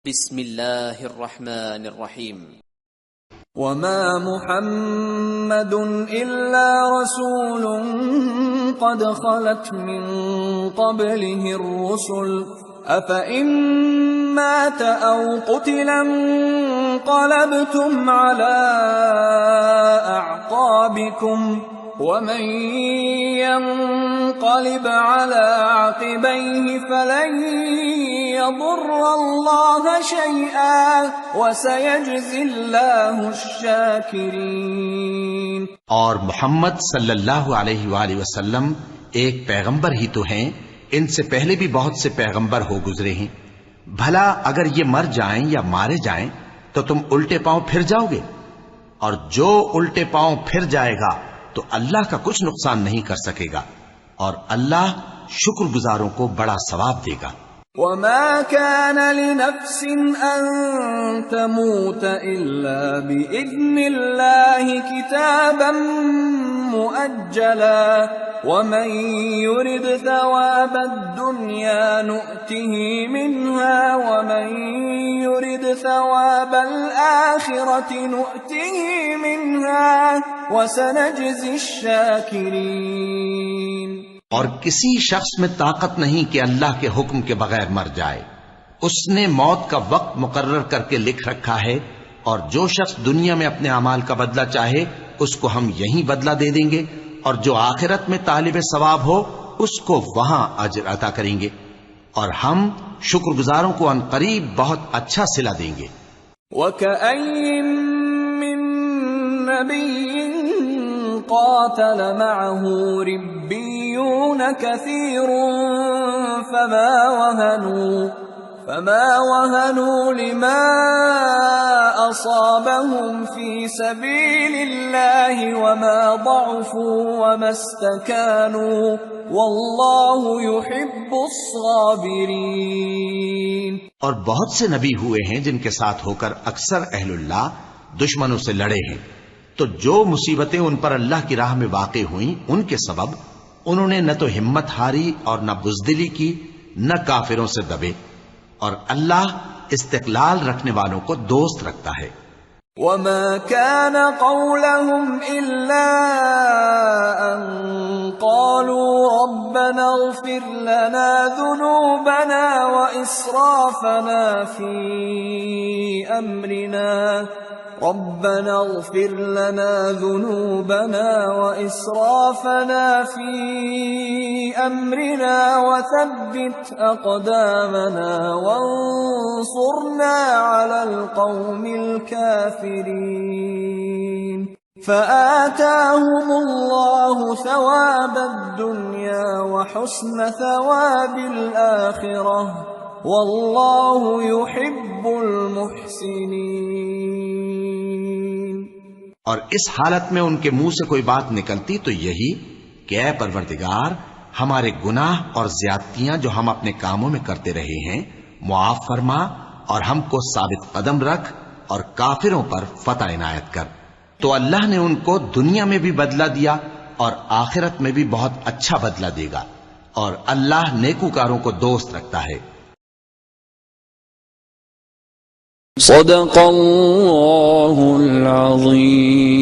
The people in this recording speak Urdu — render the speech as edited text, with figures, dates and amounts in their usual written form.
بسم الله الرحمن الرحيم. وما محمد إلا رسول قد خلت من قبله الرسل أفإن مات أو قتل انقلبتم على أعقابكم ومن ينقلب على عقبيه فلن يضر الله شيئا وسيجزي الله الشاكرين۔ اور محمد صلی اللہ علیہ وآلہ وسلم ایک پیغمبر ہی تو ہیں، ان سے پہلے بھی بہت سے پیغمبر ہو گزرے ہیں۔ بھلا اگر یہ مر جائیں یا مارے جائیں تو تم الٹے پاؤں پھر جاؤ گے، اور جو الٹے پاؤں پھر جائے گا تو اللہ کا کچھ نقصان نہیں کر سکے گا، اور اللہ شکر گزاروں کو بڑا ثواب دے گا۔ وما كان لنفس أن تموت إلا بإذن الله كتابا مؤجلا ومن يرد ثواب الدنيا نؤته منها ومن يرد ثواب الآخرة نؤته منها وسنجزي الشاكرين۔ اور کسی شخص میں طاقت نہیں کہ اللہ کے حکم کے بغیر مر جائے، اس نے موت کا وقت مقرر کر کے لکھ رکھا ہے، اور جو شخص دنیا میں اپنے اعمال کا بدلہ چاہے اس کو ہم یہیں بدلہ دے دیں گے، اور جو آخرت میں طالب ثواب ہو اس کو وہاں اجر عطا کریں گے، اور ہم شکر گزاروں کو عن قریب بہت اچھا صلہ دیں گے۔ وَكَأَيٍّ مِّن نَّبِيٍّ قاتل معه ربيون كثير فما وهنوا لما أصابهم في سبيل الله وما ضعفوا وما استكانوا والله يحب الصابرين۔ اور بہت سے نبی ہوئے ہیں جن کے ساتھ ہو کر اکثر اہل اللہ دشمنوں سے لڑے ہیں، تو جو مصیبتیں ان پر اللہ کی راہ میں واقع ہوئیں ان کے سبب انہوں نے نہ تو ہمت ہاری اور نہ بزدلی کی، نہ کافروں سے دبے، اور اللہ استقلال رکھنے والوں کو دوست رکھتا ہے۔ وما كان قولهم إلا أن قالوا ربنا اغفر لنا ذنوبنا وإسرافنا في أمرنا ربنا اغفر لنا ذنوبنا وإسرافنا في أمرنا وثبت أقدامنا وانصرنا على القوم الكافرين فآتاهم الله ثواب الدنيا وحسن ثواب الآخرة والله يحب المحسنين۔ اور اس حالت میں ان کے منہ سے کوئی بات نکلتی تو یہی کہ اے پروردگار، ہمارے گناہ اور زیادتیاں جو ہم اپنے کاموں میں کرتے رہے ہیں معاف فرما، اور ہم کو ثابت قدم رکھ اور کافروں پر فتح عنایت کر۔ تو اللہ نے ان کو دنیا میں بھی بدلہ دیا اور آخرت میں بھی بہت اچھا بدلہ دے گا، اور اللہ نیکوکاروں کو دوست رکھتا ہے۔ صدق اللہ العظیم۔